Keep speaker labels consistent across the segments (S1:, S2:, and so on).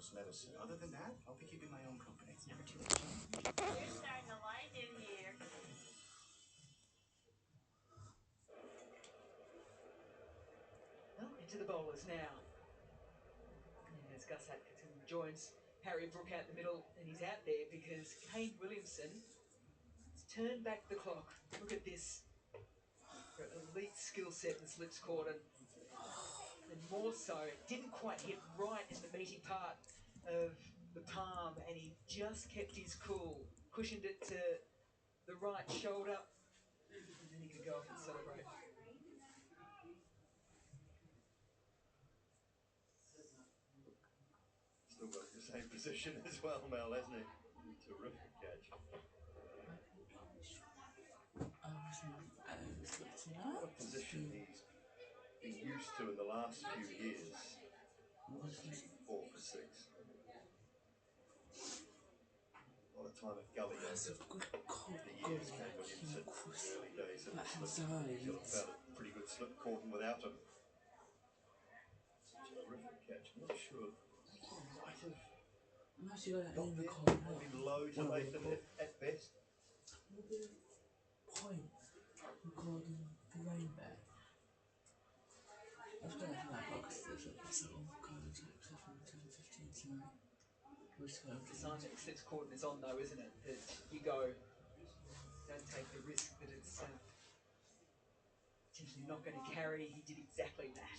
S1: practice medicine. Other than that, I'll be keeping my own company.
S2: It's never too late, John.
S3: You're starting to like it here.
S2: Well, into the bowlers now. And as Gus Atkinson joins Harry Brook out the middle, and he's out there because Kane Williamson has turned back the clock. Look at this. Elite skill set in the slips court, and more so, it didn't quite hit right in the meaty part of the palm, and he just kept his cool, cushioned it to the right shoulder, and then he could go off and celebrate.
S4: Still got the same position as well, Mel, hasn't he? Terrific catch. What position he's been used to in the last few years. 4 for 6. A lot of time at gully over the years Kane Williamson, early days of the slip. He'll have found a pretty good slip court without him. Terrific catch. I'm not sure. He might have maybe low to Latham at best.
S5: Point recording the rainbow. I was going to that box this episode of Golden Type 7:15 tonight.
S2: It's a sign that the slips court is on though, isn't it? That you go, don't take the risk that it's potentially not going to carry. He did exactly that.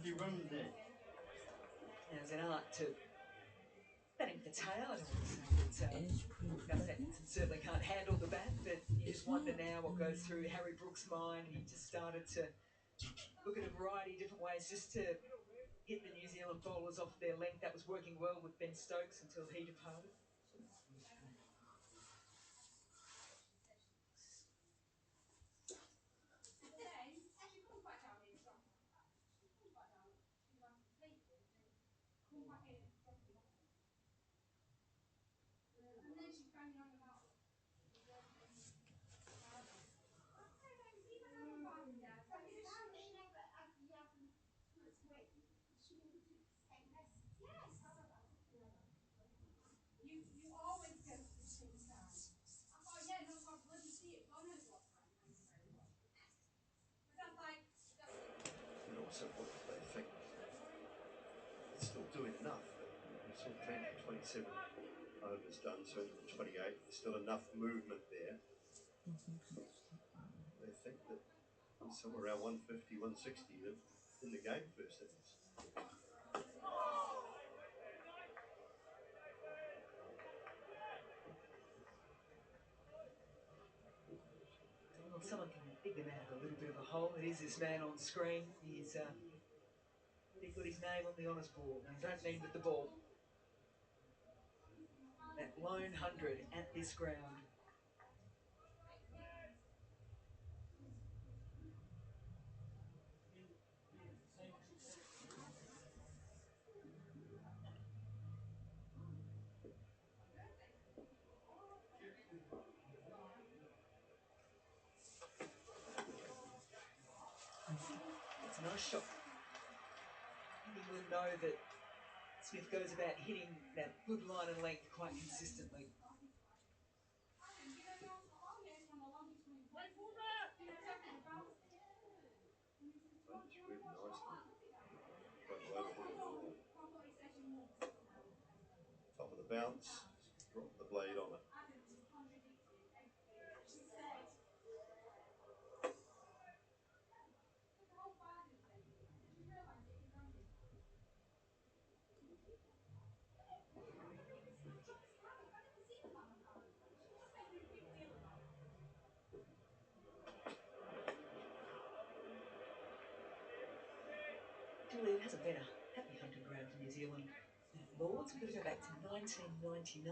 S4: He runs there.
S2: There's an art to batting for tail. I don't want to say that Gus Atkinson certainly can't handle the bat, but you just wonder now what goes through Harry Brook's mind. He just started to look at a variety of different ways just to hit the New Zealand bowlers off their length. That was working well with Ben Stokes until he departed.
S4: And also what they think it's still doing enough. We saw Trent 27 overs done, so 28. There's still enough movement there. They think that he's somewhere around 150, 160 in the game first innings.
S2: Well, someone can dig them out of a little bit of a hole. It is this man on screen. He's already got his name on the honours board. And I don't mean with the ball. That lone 100 at this ground. It's a nice shot. You will know that Smith goes about hitting that good line and length quite consistently.
S4: Really nicely. Top of the bounce, drop the blade on it.
S2: Julie, it hasn't been a happy hunting ground for New Zealand Lords. We've got to go back to 1999.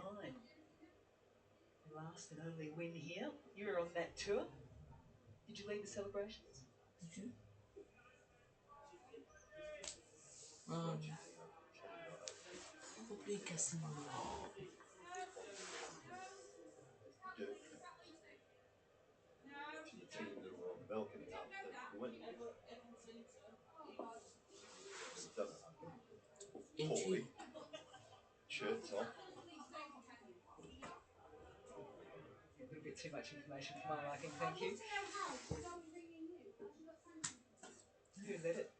S2: The last and only win here. You were on that tour. Did you lead the celebrations?
S5: Did you? Probably guessing
S4: The team that were on the Belkin Cup that win.
S5: In
S4: poorly.
S5: two.
S4: Shirts off.
S2: A little bit too much information for my liking, thank you. Who let it?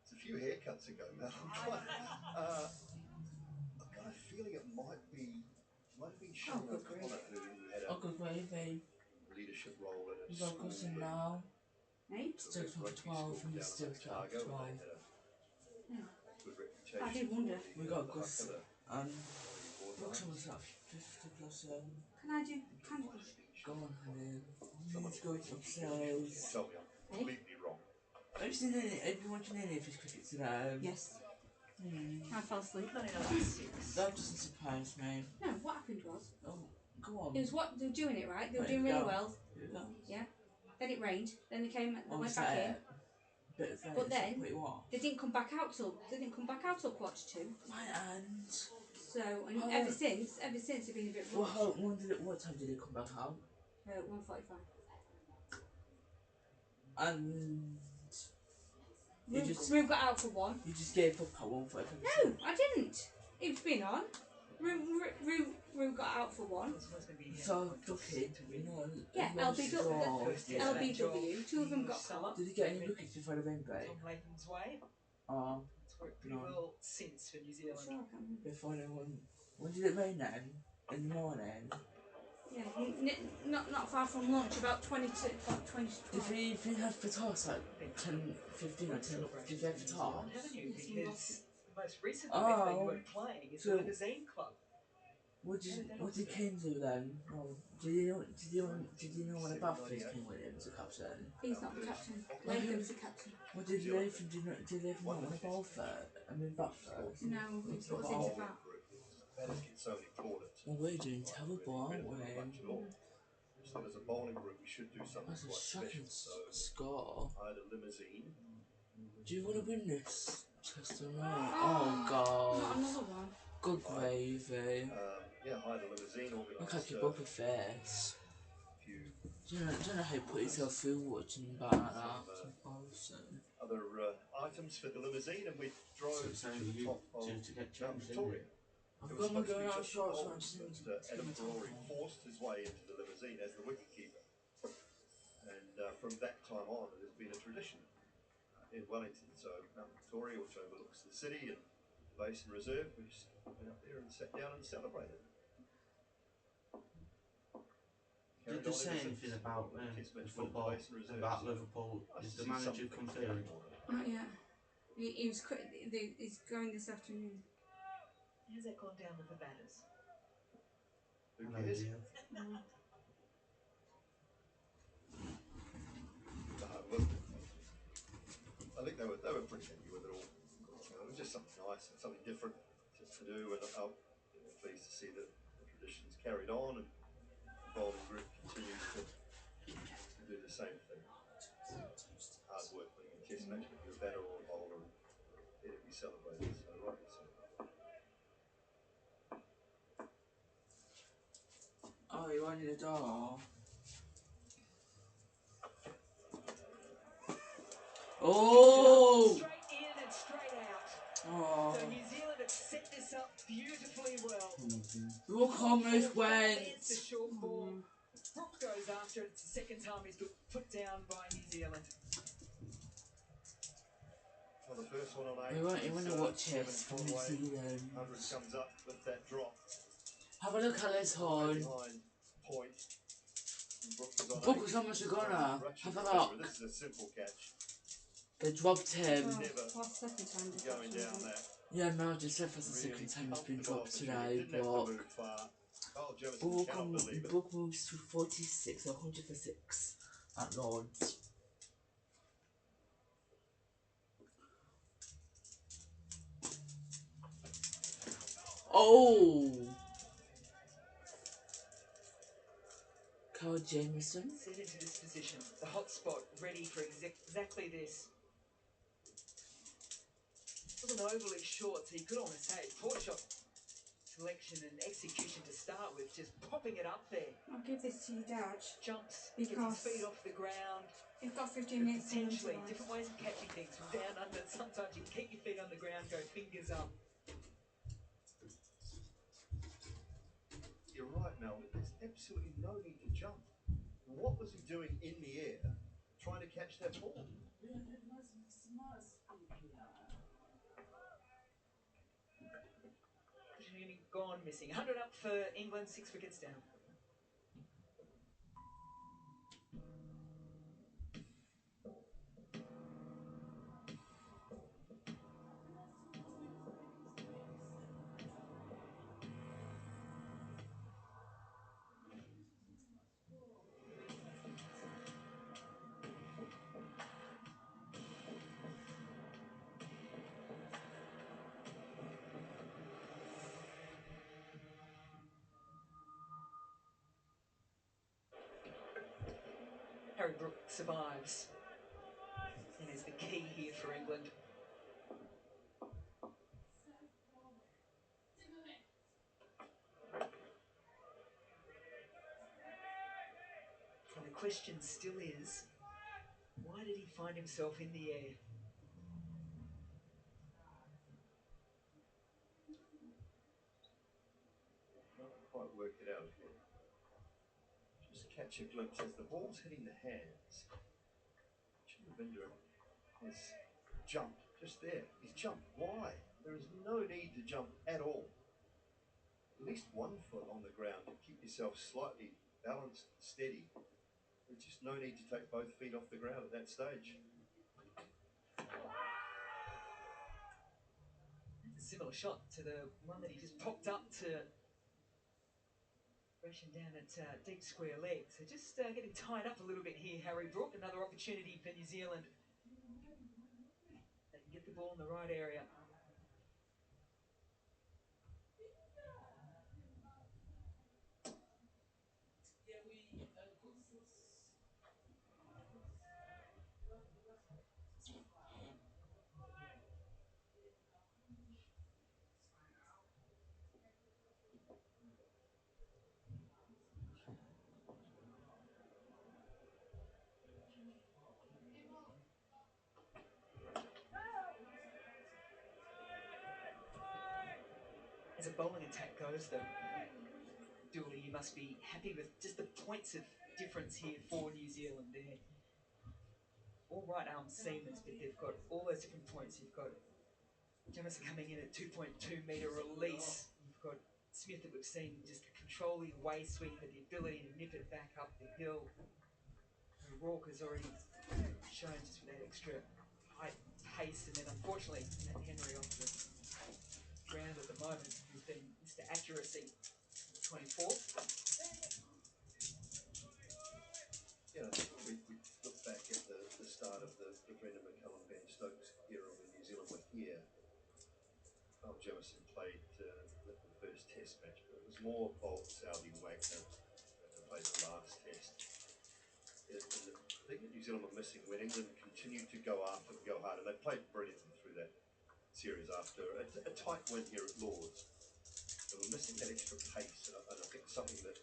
S4: It's a few haircuts ago, man. I've got a feeling it might have been Sean
S6: good
S4: O'Connor who had a
S5: Oh, good gravy.
S4: leadership role at a
S5: You got
S4: school.
S5: crossing
S4: and
S5: now.
S6: Eh?
S5: Still
S4: took a
S5: for
S4: rugby
S5: 12
S4: school
S5: and
S4: down
S5: it's still
S4: in Otago,
S5: 12.
S4: and they had a
S6: Yeah.
S4: good reputation.
S6: I did wonder.
S4: for
S5: We
S4: the
S5: got
S4: huck
S5: Gus
S4: of the
S5: and
S4: board
S5: Brooks
S4: lines.
S5: was like 50 plus.
S6: Can I do candy crush?
S5: Go on, honey.
S4: Someone
S5: Let's go upstairs.
S4: tell me I'm completely wrong.
S5: Have you seen any? Have you watched any of his cricket today?
S6: Yes.
S5: Hmm.
S6: I fell asleep.
S2: Not enough 6.
S5: That doesn't surprise me.
S6: No, what happened was,
S5: Oh, go on.
S6: it was what they were doing it right. They were
S5: Right,
S6: doing really
S5: go.
S6: well.
S5: Here we go.
S6: Then it rained. Then they came. They
S5: Oh,
S6: went
S5: is
S6: back
S5: that
S6: in.
S5: it? Bit of
S6: But
S5: it,
S6: then-
S5: put you off.
S6: They didn't come back out till. They didn't come back out till 1:45.
S5: My hand.
S6: So and
S5: Oh.
S6: ever since they've been a bit
S5: Well,
S6: rushed.
S5: what time did it come back out?
S6: 1:45.
S5: And you
S6: Rue got out for 1.
S5: you just gave up at 1:45.
S6: No, I didn't. It was been on. Rue got out for 1.
S5: So lucky, you know.
S6: Yeah,
S5: lost
S6: LBW.
S5: draws, yeah.
S6: LBW. 2 of them got caught.
S5: Did he get any wickets before the rain break?
S2: Tom Layton's way.
S5: Oh,
S2: It's worked pretty
S5: No.
S2: well since for New Zealand.
S6: Sure, I can't remember.
S5: before the one. When did it rain then? In the morning?
S6: Yeah, not far from lunch, about 20 to about 20 to
S5: Did
S6: 12.
S5: we have for toss like 10, 15 or 10? Did we have for toss?
S2: Haven't you? Because the most recent
S5: Oh.
S2: event they were playing is
S5: So-
S2: the Limousine Club.
S5: What did Kane do then? Oh, did you know what about this King Williams, the captain?
S6: He's not the captain. Latham's the captain.
S5: What did Latham do? Did Latham not want to bowl first? I mean, bat first.
S6: No,
S5: What's
S6: what's
S5: the
S6: into
S5: ball?
S6: that?
S4: Batters get so many plaudits.
S5: Well, we're doing terrible, aren't we?
S4: So as a bowling group, we should do something
S5: That's a
S4: quite
S5: shocking
S4: special. So
S5: score.
S4: I had a limousine.
S5: Do you want to win this? Test or not?
S6: Oh,
S5: Oh
S6: Not
S5: god.
S6: another one.
S5: Good gravy.
S4: Yeah, I had a limousine
S5: Look
S4: organised.
S5: at your bubble face.
S4: Few
S5: Do you know how you put yourself through watching that? Awesome.
S4: other items for the limousine, and we drove
S7: So
S4: to
S7: it's only
S4: the
S7: you
S4: top of
S7: to get
S4: Mount
S7: changed,
S4: Victoria.
S5: I've
S4: It
S5: got my
S4: supposed to
S5: going
S4: be
S5: out
S4: just
S5: shorts
S4: the
S5: on.
S4: bowls, but Adam Ferrari forced his way into the limousine as the wicketkeeper. And from that time on, it has been a tradition in Wellington. So Mount Victoria, which overlooks the city and the Basin Reserve, we just went up there and sat down and celebrated.
S7: Did they say anything about football, about Liverpool? Is the manager confirmed?
S6: Not yet. He's going this afternoon.
S2: How's that gone down with the batters?
S4: Who
S7: No
S4: cares?
S7: idea.
S4: Look, I think they were pretty happy with it all. It was just something nice, something different to do, and I'm pleased to see that the tradition's carried on and the bowling group continues to do the same thing. Hard work playing a test match, but you're a batter or a bowler, and there to be celebrated. So rightly so.
S5: Oh, you wanted a door? Oh!
S2: Straight in and straight out.
S5: Oh!
S2: So New Zealand have set this up beautifully well.
S5: Look on this went!
S2: It's a short ball. Brooke goes after it. It's the second time he's been put down by New Zealand.
S4: Well, the first one on 8.
S5: You want to watch this from New Zealand.
S4: 100 comes up with that drop.
S5: Have a look at this horn.
S4: Behind point.
S5: Brooke was almost a goner. Have a look.
S4: This is a simple catch.
S5: They dropped him.
S6: Oh,
S4: Never
S6: what's the second time? this
S4: going
S6: happened?
S4: down that.
S5: Yeah, Mel just said for the second time it's been dropped today, but Brooke moves to 46, 100 for 6 at Lords. Oh! Carl Jameson.
S2: Set into this position. The hot spot ready for exactly this. Wasn't overly short, so he could almost say poor shot to selection and execution to start with, just popping it up there.
S6: I'll give this to your dad.
S2: Jumps,
S6: Because
S2: gets his feet off the ground.
S6: You've got 15 minutes on
S2: Potentially
S6: tonight.
S2: different ways of catching things from down under. Sometimes you can keep your feet on the ground, go fingers up.
S4: You're right, Mel. There's absolutely no need to jump. What was he doing in the air trying to catch that ball?
S2: Opportunity gone missing. 100 up for England, 6 wickets down. Harry Brook survives and is the key here for England. And the question still is, why did he find himself in the air?
S4: Not quite worked it out yet. Just catch a glimpse as the ball's hitting the hands. Chavinda has jumped just there. He's jumped. Why? There is no need to jump at all. At least 1 foot on the ground to keep yourself slightly balanced and steady. There's just no need to take both feet off the ground at that stage.
S2: That's a similar shot to the one that he just popped up to Gresham down at deep square leg. So just getting tied up a little bit here, Harry Brook. Another opportunity for New Zealand. They can get the ball in the right area. As a bowling attack goes, though, Dooley, you must be happy with just the points of difference here for New Zealand. They're all right arm seamers, but they've got all those different points. You've got Jamieson coming in at 2.2 metre release. You've got Smith that we've seen just controlling away swing, but the ability to nip it back up the hill. And Rourke has already shown just with that extra height, pace, and then unfortunately Matt Henry off the ground at the moment has been Mr. Accuracy, 24th.
S4: Yeah, we look back at the start of the Brendan McCullum, Ben Stokes era when New Zealand were here. Carl Jamieson played the first test match, but it was more Bolt, Southey, Wagner that played the last test. And the thing that New Zealand were missing when England continued to go after and go hard, and they played brilliantly through that series after a tight win here at Lords. They were missing that extra pace, and I think something that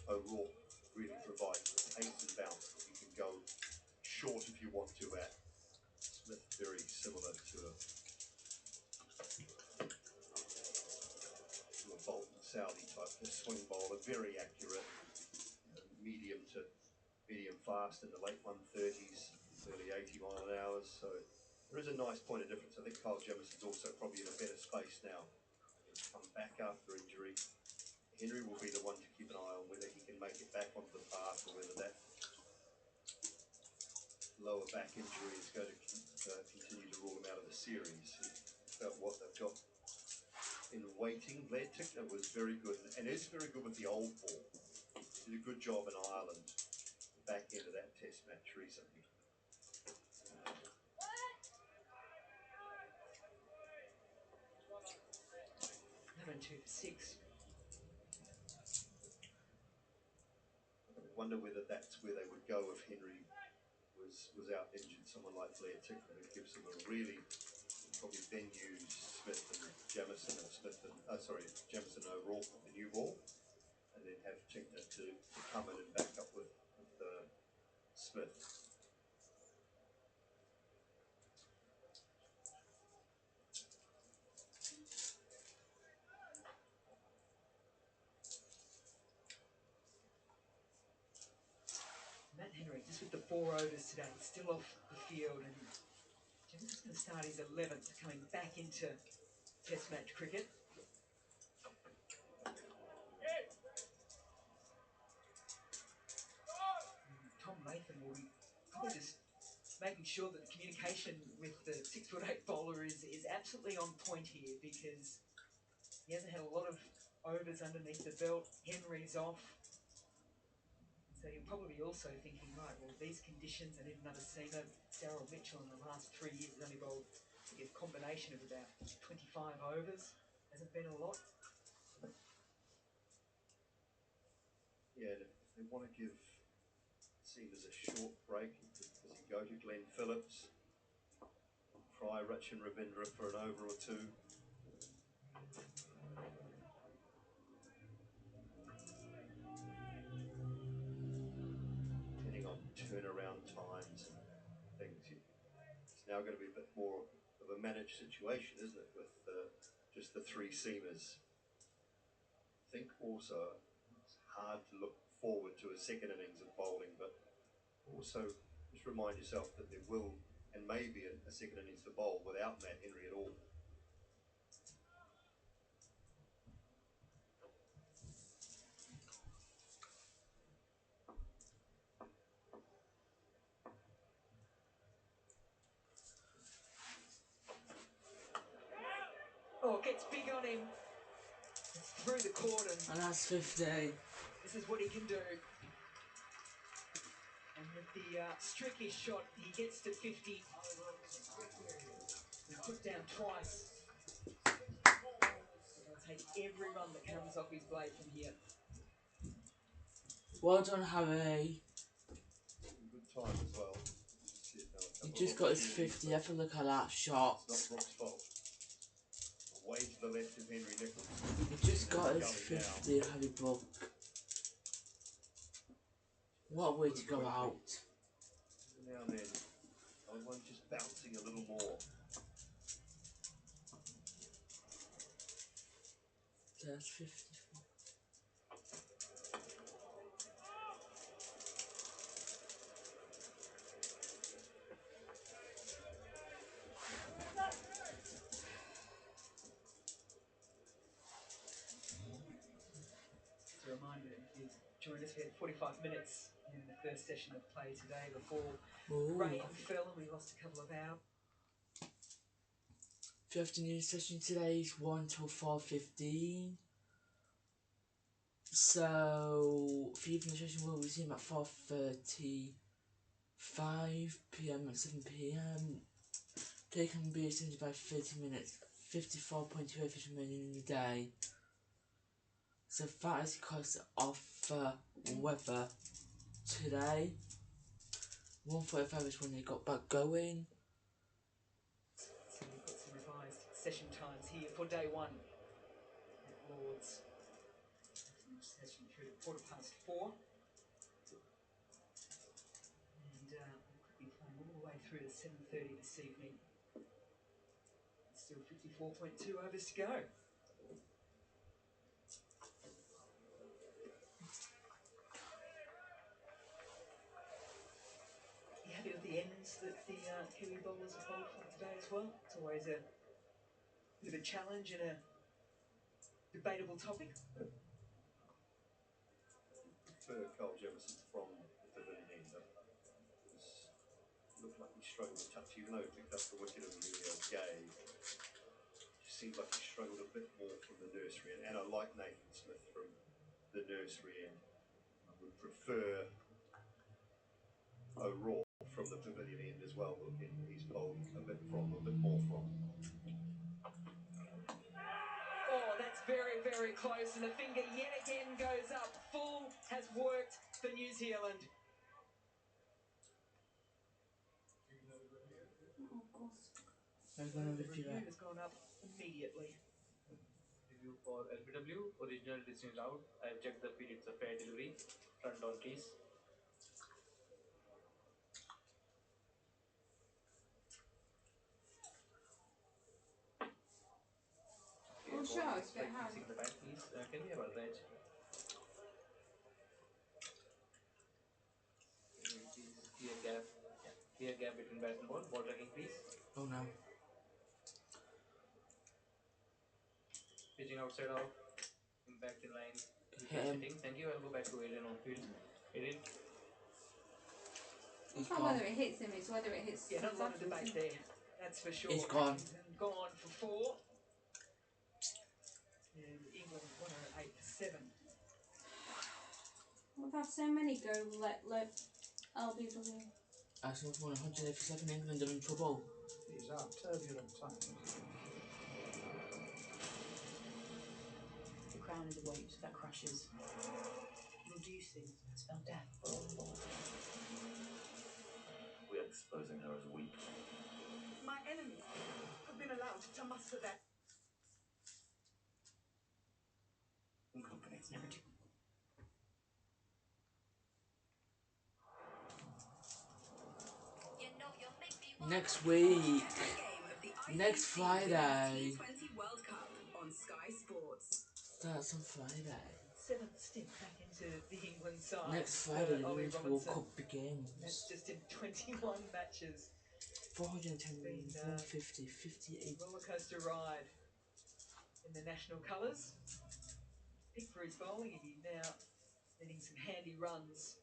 S4: O'Rourke really provides, pace and bounce. You can go short if you want to at. Smith very similar to a Bolton Southey type, a swing bowler, very accurate, medium fast in the late 130s, early 80 mile an hour. So there is a nice point of difference. I think Kyle Jamison's also probably in a better space now. He's come back after injury. Henry will be the one to keep an eye on whether he can make it back onto the path or whether that lower back injury is going to continue to rule him out of the series. About what they've got in waiting. Blair Tickner was very good and is very good with the old ball. Did a good job in Ireland, back end of that test match recently.
S2: 2 for 6.
S4: I wonder whether that's where they would go if Henry was out injured. Someone like Blair Tickner, who gives them a really probably then use Smith and Jamison, or Jamison and O'Rourke with the new ball, and then have Tinkner to come in and back up with Smith.
S2: Matt Henry, just with the 4 overs today, still off the field, and Jamison's going to start his 11th, coming back into Test match cricket. Tom Latham will be probably just making sure that the communication with the 6'8" bowler is absolutely on point here, because he hasn't had a lot of overs underneath the belt. Henry's off. So you're probably also thinking, right, well, these conditions, I need another seamer. Daryl Mitchell in the last 3 years has only bowled a combination of about 25 overs. Hasn't been a lot.
S4: Yeah, if they want to give seamers a short break, does he go to Glenn Phillips, try Rachin Ravindra for an over or two? Depending on turnaround times and things, it's now going to be a bit more of a managed situation, isn't it, with just the 3 seamers? I think also it's hard to look forward to a second innings of bowling, but also just remind yourself that there will and may be a second innings to bowl without Matt Henry at all.
S2: Oh, it gets big on him. It's through the cordon.
S5: And that's 50.
S2: This is what he can do. And with the streaky shot, he gets to 50. He's put down twice. He'll take every run that comes off his blade from here.
S5: Well done, Harry.
S4: Good time as well.
S5: He just got his 50. Have a look at that shot.
S4: It's not Brooks' fault. Way to the left of Henry Nicholls.
S5: He just got his 50, Harry Brook. What a way to go out.
S4: Now and then, one just bouncing a little more.
S5: That's 54.
S2: Just a reminder, if you joined us, we had 45 minutes in the first session of play today before rain fell and we lost a couple of hours.
S5: The afternoon session today is 1 till 4:15. So, for evening session will resume at 4:35 PM and 7 PM. They can be extended by 30 minutes, 54.2 hours remaining in the day. So that is because of weather today. 1:45 is when they got back going.
S2: So we've got some revised session times here for day 1 at Lord's. Session through to 4:15. And we could be playing all the way through to 7:30 this evening. Still 54.2 overs to go. You happy with the ends that the Kiwi bowlers have bowled for today as well? It's always a bit of a challenge and a debatable topic.
S4: For Carl Jamison from the pavilion end, looked like he struggled a touch, even though he picked up the wicket of Emilio Gay. It seemed like he struggled a bit more from the nursery end, and I like Nathan Smith from the nursery end. I would prefer O'Rourke from the pavilion end as well, but he's bowled a bit more from.
S2: Oh, that's very, very close, and the finger yet again goes up. Full has worked for New Zealand.
S5: I'm
S2: So
S5: gonna
S2: the
S5: review
S2: review
S5: it.
S2: has gone up immediately.
S8: Review for LBW, original distance out. I've checked the feed, it's a fair delivery. Front on case.
S6: Oh, sure, it's a bit hard.
S8: Fixing the back, please. Can we have a reg? Please, clear gap. Yeah. Clear gap between bat and ball. Ball tracking, please.
S5: Oh no.
S8: Pitching outside off. Impact in line.
S5: Hit him.
S8: Sitting. Thank you. I'll go back to Aiden on field. Aiden.
S6: It's
S5: He's
S6: not
S5: gone.
S6: whether it hits him, it's whether it hits
S2: Yeah, not a lot of
S6: Southampton.
S2: debate there. That's for sure.
S5: He's gone.
S2: Atkinson gone for 4. And England 108 for 7.
S6: We've had so many go let LBW.
S5: Arsenal won 187. England are in trouble.
S1: These are turbulent times.
S9: The crown is a weight that crushes, reducing, spell death.
S10: We are exposing her as weak.
S11: My enemies have been allowed to muster their
S1: Company.
S9: Never do.
S5: Next week. Next Friday.
S11: World Cup on Sky Sports.
S5: Starts on Friday.
S2: 7th stint back into the England side.
S5: Next
S2: for
S5: Friday, the
S2: Ollie
S5: Women's World
S2: Robinson.
S5: Cup begins.
S2: That's just in 21 matches.
S5: 410,
S2: Been,
S5: 150, 58.
S2: Rollercoaster ride in the national colours. Picked for his bowling, and he's now getting some handy runs.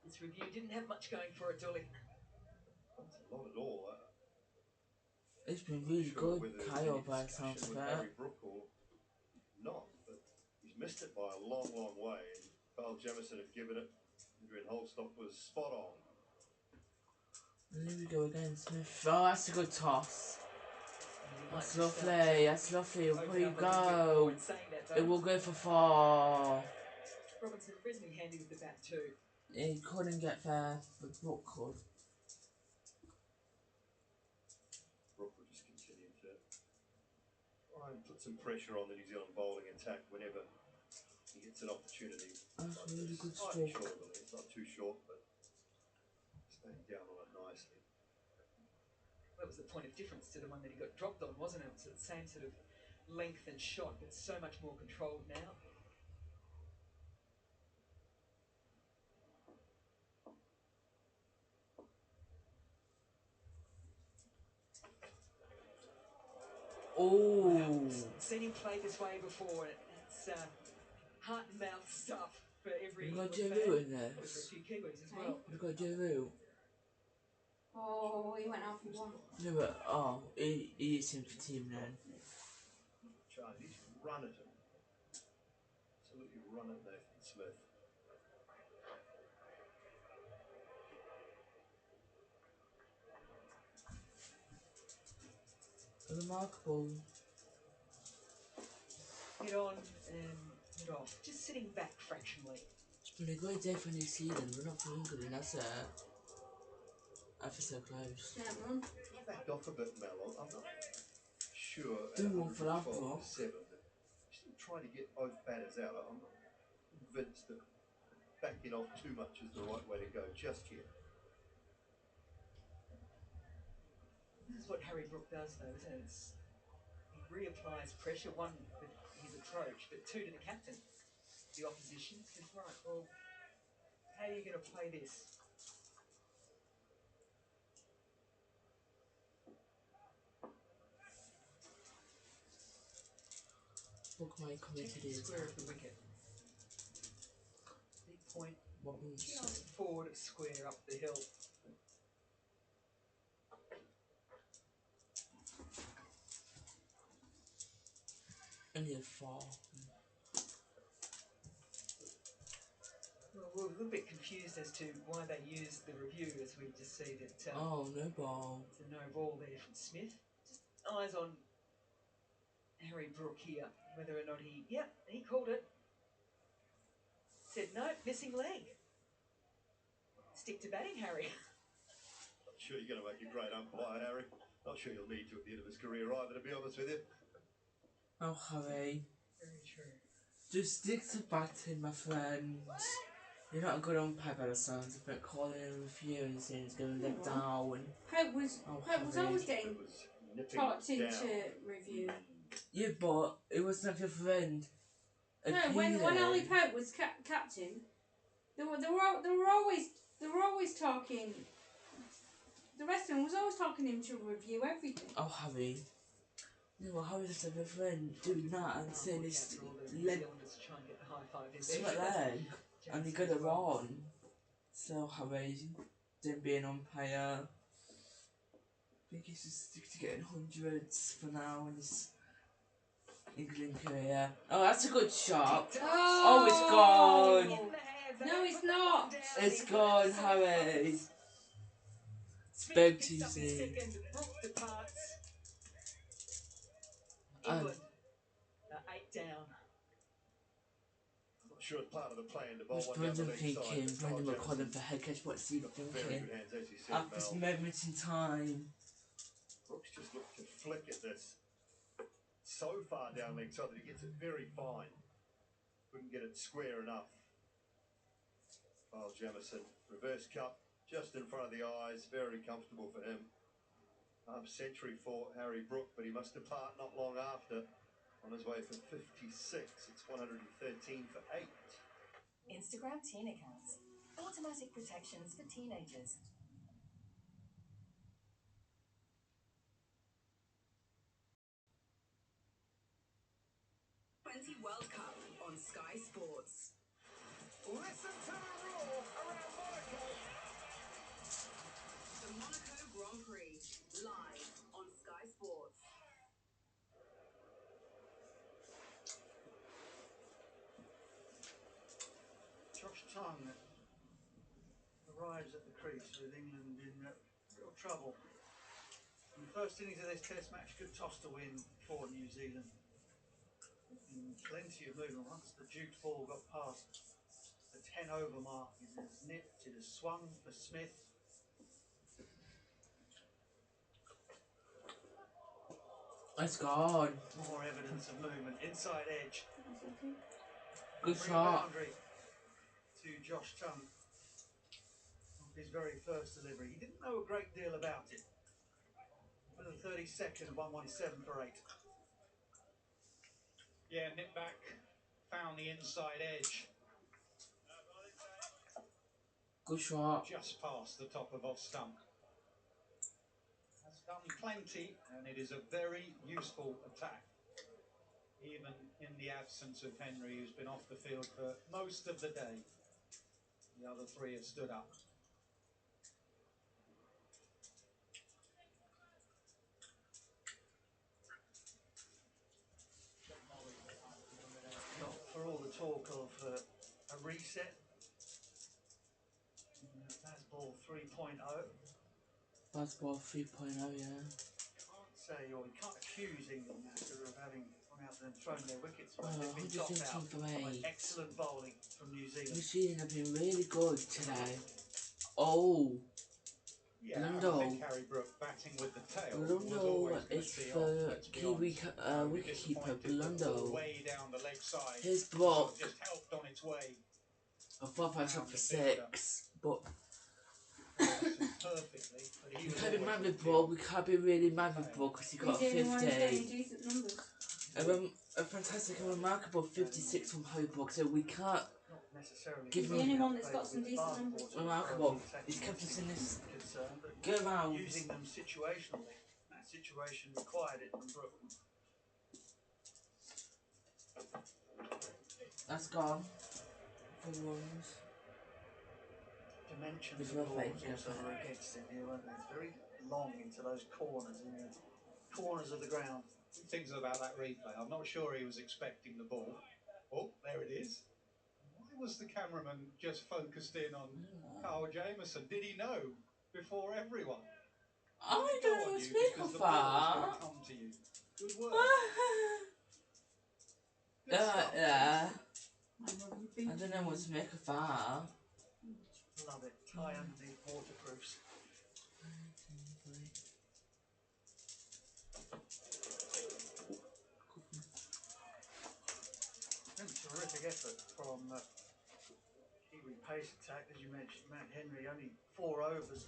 S2: This review didn't have much going for it, Dolly.
S4: Not at all.
S5: It's been really
S4: Sure
S5: good,
S4: whether there's
S5: Kyle,
S4: any
S5: by the sounds
S4: discussion
S5: of
S4: with
S5: it.
S4: Harry Brook or not, but he's missed it by a long, long way. And Kyle Jemison had given it. Adrian Holstock was spot on.
S5: And here we go again, Smith. Oh, that's a good toss.
S2: You might
S5: That's
S2: just start
S5: lovely,
S2: to
S5: that's lovely.
S2: open
S5: Where you
S2: up a little bit
S5: go?
S2: more in saying that,
S5: It
S2: though.
S5: will go for 4.
S2: Robinson reasonably handy with the bat too.
S5: He couldn't get there, but Brook could.
S4: Brook will just continue to try and put some pressure on the New Zealand bowling attack whenever he gets an opportunity.
S5: That's
S4: Like
S5: really
S4: this.
S5: good
S4: Slightly
S5: stroke.
S4: short, but it's not too short, but staying down on it nicely.
S2: That was the point of difference to the one that he got dropped on, wasn't it? It was the same sort of length and shot, but so much more controlled now.
S5: Oh,
S2: Wow. Seen him play this way before. It's heart and mouth stuff for every
S5: you got
S2: England
S5: Jeru
S2: fan.
S5: in
S2: But for a
S5: this.
S2: few Kiwis as well.
S5: You got Jeru.
S6: Oh, he went out for 1.
S5: No, but he is in for team then.
S4: Charlie, he's run at him. Absolutely run at Nathan Smith.
S5: Remarkable.
S2: Hit on and hit off. Just sitting back fractionally.
S5: It's been a great day for New Zealand. We're not for England, and that's it. I feel so close.
S6: Yeah, man.
S4: Backed off a bit, Mel. I'm not sure.
S5: Do one for that, bro.
S4: 7. Still trying to get both batters out. I'm not convinced that backing off too much is the right way to go just yet.
S2: This is what Harry Brook does, though, isn't it? He reapplies pressure, 1 with his approach, but 2 to the captain, the opposition. Says, right, well, how are you going to play this?
S5: Look, my committed
S2: Protect the
S5: is
S2: square of the wicket. Big point,
S5: Robinson.
S2: just forward of square up the hill.
S5: Only a 4.
S2: Well, we're a little bit confused as to why they used the review, as we just see that
S5: Oh, no ball.
S2: it's a no ball there from Smith. Just eyes on Harry Brook here, whether or not he called it. Said no, missing leg. Stick to batting, Harry.
S4: sure you're going to make a great umpire, Harry. Not sure you'll need to at the end of his career either, to be honest with you.
S5: Oh, Harry.
S2: Very true.
S5: Just stick to batting, my friend. You're not a good umpire by the sounds of it. Calling and reviewing things, going leg down.
S6: Pope was
S5: Harry.
S6: always getting talked into review.
S5: Yeah, but it wasn't like your friend.
S6: No, when Ali Pope was captain, they were always talking. The rest of them was always talking him to review everything.
S5: Oh, Harry. No, well, Harry just have a friend doing that and saying his leg. Something leg. And he got it wrong. So, Harry, didn't be an umpire. I think he's just stick to getting hundreds for now in his England career. Oh, that's a good shot. Oh, it's gone.
S6: No, it's not.
S5: It's gone, Harry. Spoke too soon.
S2: England 8 down.
S4: I'm not sure it's part of the plan to bowl
S5: What's
S4: one down the
S5: Brendan
S4: leg side.
S5: thinking?
S4: but
S5: Brendan
S4: Kyle
S5: McCollum
S4: Jamieson
S5: for head coach. What's he
S4: got very
S5: thinking?
S4: good hands, as you said,
S5: At this
S4: Mel.
S5: moment in time.
S4: Brooks just looked to flick at this so far down leg side that he gets it very fine. Couldn't get it square enough. Kyle Jamieson, reverse cup, just in front of the eyes, very comfortable for him. Half century for Harry Brook, but he must depart not long after. On his way for 56, it's 113 for 8.
S12: Instagram teen accounts. Automatic protections for teenagers.
S13: 20 World Cup on Sky Sports.
S11: Listen to the roar around Monaco.
S13: The Monaco Grand Prix, live on Sky Sports.
S1: Josh Tongue arrives at the crease with England in real trouble. In the first innings of this test match, good toss to win for New Zealand. And plenty of movement. Once the Duke ball got past the 10 over mark, it has nipped, it has swung for Smith.
S5: It's gone.
S1: More evidence of movement. Inside edge.
S5: Good
S1: Bring a
S5: shot.
S1: boundary to Josh Tongue. His very first delivery. He didn't know a great deal about it. For the 32nd, 117 for 8.
S14: Yeah, nip back, found the inside edge.
S5: Good shot.
S14: Just past the top of off stump. Has done plenty, and it is a very useful attack. Even in the absence of Henry, who's been off the field for most of the day. The other three have stood up.
S1: Not for all the talk of a reset. Bazball 3.0.
S5: Bazball 3.0, yeah.
S1: Can't say, or we can't accuse England matter of having gone out there and thrown their wickets. But
S5: Oh,
S1: they've been topped
S5: 115
S1: out
S5: for
S1: by
S5: 8.
S1: excellent bowling from New Zealand.
S5: New Zealand have been really good today. Oh.
S14: Yeah, I
S5: Blundo.
S14: think Harry Brook batting with the tail was
S5: Blundo
S14: always going
S5: is
S14: to be
S5: for
S14: on, let's be
S5: Kiwi
S14: honest.
S5: wicketkeeper
S14: Disappointed that the ball
S5: Blundo.
S14: way down the leg side.
S5: Here's Brook.
S14: Just helped on its way.
S5: I thought I shot for 6, but
S14: Perfectly, but he
S5: we
S14: was
S5: can't be
S14: always
S5: mad
S14: in
S5: with
S14: the
S5: Brook. We can't be really mad with Brook because he got a
S6: He's the only one getting
S5: 50.
S6: decent numbers.
S5: A fantastic and remarkable 56 from Harry Brook, so we can't
S1: Not necessarily
S5: give
S6: He's the
S5: him
S6: only one that's got some decent numbers.
S5: remarkable. He's kept us in this
S1: concern, but
S5: go round.
S1: using them situationally. That situation required it from Brook.
S5: That's gone. For runs.
S1: Dimensions
S5: There's
S1: of
S5: no
S1: balls
S5: fake,
S1: also
S5: yeah.
S1: were against him here, weren't they? It's very long into those corners, in the corners of the ground.
S14: Things about that replay. I'm not sure he was expecting the ball. Oh, there it is. Why was the cameraman just focused in on Kyle Jamieson? Did he know before everyone?
S5: I don't know what's
S14: Because
S5: speak of
S14: the ball was going
S5: that.
S14: to come to you. Good work.
S5: Yeah.
S6: I
S5: don't know what to make of that.
S1: Love it. Tie underneath waterproofs. fantastic effort from Kiwi pace attack, as you mentioned. Matt Henry, only 4 overs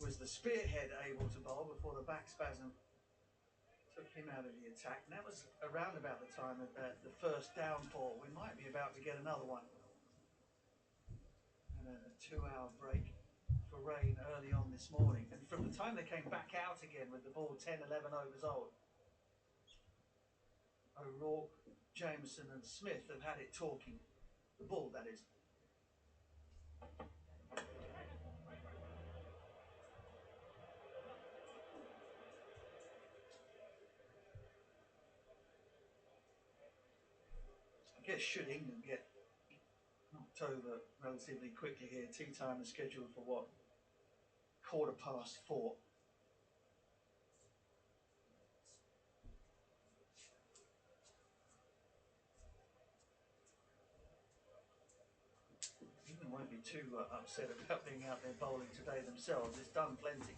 S1: was the spearhead able to bowl before the back spasm took him out of the attack. And that was around about the time of the first downpour. We might be about to get another one. And a 2-hour break for rain early on this morning. And from the time they came back out again with the ball 10, 11 overs old, O'Rourke, Jameson and Smith have had it talking. The ball, that is. I guess should England get knocked over relatively quickly here, tea time is scheduled for what? 4:15. England won't be too upset about being out there bowling today themselves. It's done plenty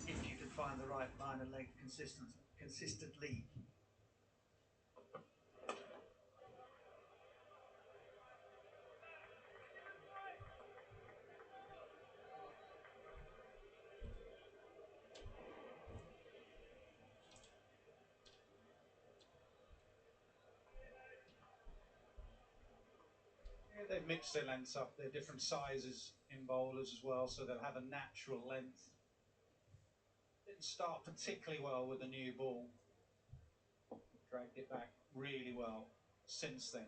S1: if you can find the right line and length consistently.
S14: Yeah, they've mixed their lengths up. They're different sizes in bowlers as well, so they'll have a natural length. Didn't start particularly well with the new ball. Dragged it back really well since then.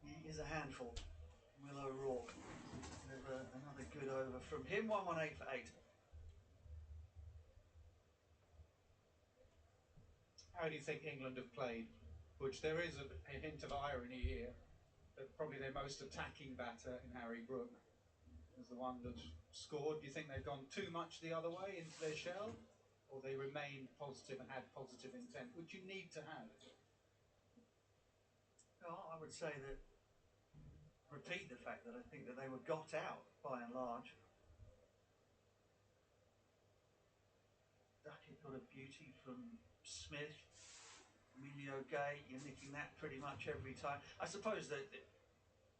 S1: He is a handful, Will O'Rourke. Another good over from him, 118 for 8.
S14: How do you think England have played? Which there is a hint of irony here, that probably their most attacking batter in Harry Brook is the one that scored. Do you think they've gone too much the other way into their shell? Or they remained positive and had positive intent, which you need to have?
S1: Well, I would say that, repeat the fact that I think that they were got out by and large. Duckett got a beauty from Smith. Emilio Gay, you're nicking that pretty much every time. I suppose that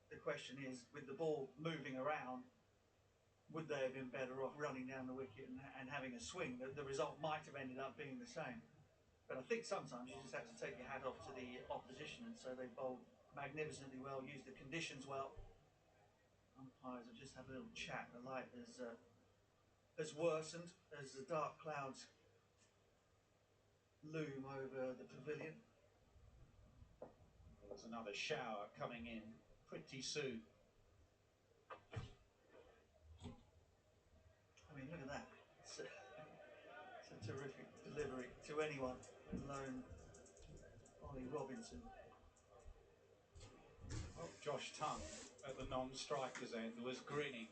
S1: the question is, with the ball moving around, would they have been better off running down the wicket and having a swing? The result might have ended up being the same. But I think sometimes you just have to take your hat off to the opposition, and so they bowled magnificently well, used the conditions well. Umpires have just had a little chat. The light has worsened as the dark clouds loom over the pavilion.
S14: There's another shower coming in pretty soon.
S1: I mean, look at that. It's a terrific delivery to anyone, let alone Ollie Robinson.
S14: Well, Josh Tongue at the non-striker's end was grinning.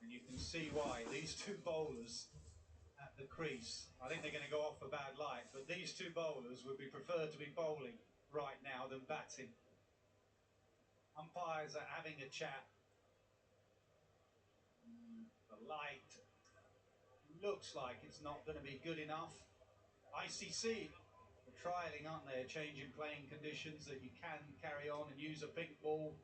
S14: And you can see why. These two bowlers at the crease, I think they're going to go off for bad light, but these two bowlers would be preferred to be bowling right now than batting. Umpires are having a chat. The light looks like it's not going to be good enough. ICC are trialling, aren't they, a change in playing conditions that you can carry on and use a pink ball.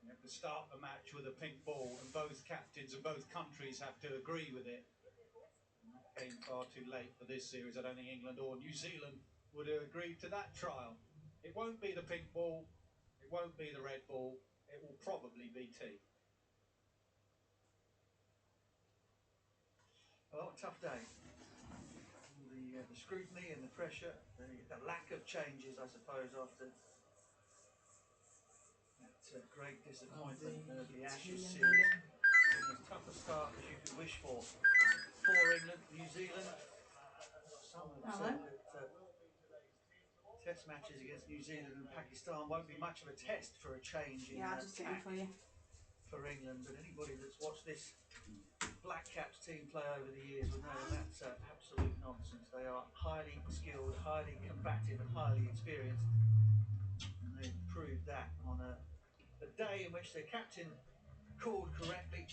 S14: You have to start the match with a pink ball, and both captains of both countries have to agree with it. And that came far too late for this series. I don't think England or New Zealand would have agreed to that trial. It won't be the pink ball, it won't be the red ball, it will probably be tea.
S1: Well, tough day. The scrutiny and the pressure, the lack of changes, I suppose, after that great disappointment of the Ashes series. As tough a start as you could wish for England, New Zealand. Some have said that Test matches against New Zealand and Pakistan won't be much of a test for a change in tack for England, but anybody that's watched this Black Caps team play over the years will know that that's absolute nonsense. They are highly skilled, highly combative and highly experienced, and they've proved that on a day in which their captain called correctly,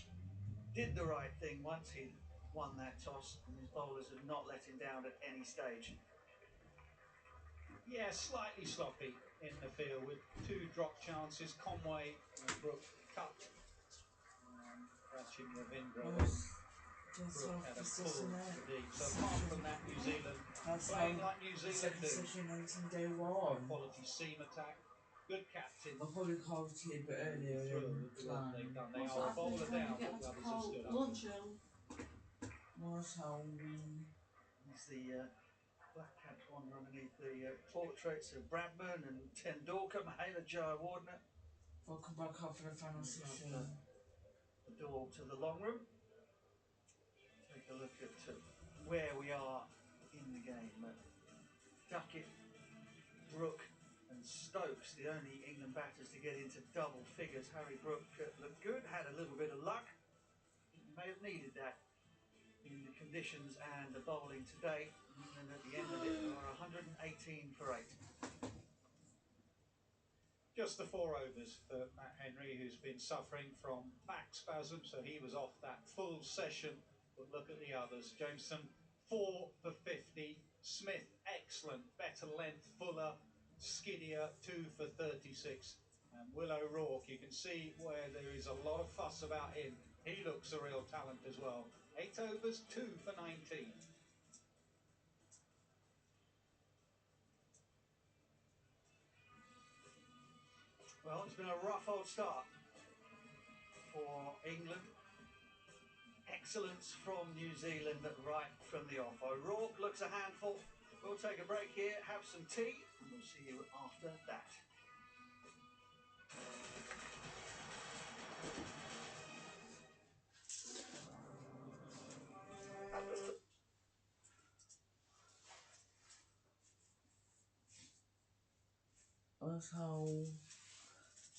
S1: did the right thing once he'd won that toss, and his bowlers have not let him down at any stage.
S14: Yeah, slightly sloppy in the field with 2 drop chances. Conway and Brooke cut. Rachin Ravindra and Brooke had a pull to the deep. So apart from that, New Zealand playing like New Zealand do.
S5: Day one.
S14: Quality seam attack. Good captain.
S5: I'll probably call it a bit earlier than planned.
S14: They've done. They are a bowler down, but the others have stood up.
S6: Lunch early.
S5: Was hungry.
S1: There's the black-capped one underneath the portraits of Bradman and Tendulkar, Mahela Jayawardene.
S5: Welcome back up for the final session.
S1: The door to the long room. Take a look at where we are in the game. Duckett, Brooke and Stokes, the only England batters to get into double figures. Harry Brooke looked good, had a little bit of luck. He may have needed that in the conditions and the bowling today. And at the end of it, we are 118 for 8.
S14: Just the 4 overs for Matt Henry, who's been suffering from back spasm, so he was off that full session. But look at the others. Jameson, 4 for 50. Smith, excellent. Better length. Fuller, skiddier, 2 for 36. And Will O'Rourke, you can see where there is a lot of fuss about him. He looks a real talent as well. 8 overs, 2 for 19.
S1: Well, it's been a rough old start for England. Excellence from New Zealand right from the off. O'Rourke looks a handful. We'll take a break here, have some tea, and we'll see you after that.
S5: That's how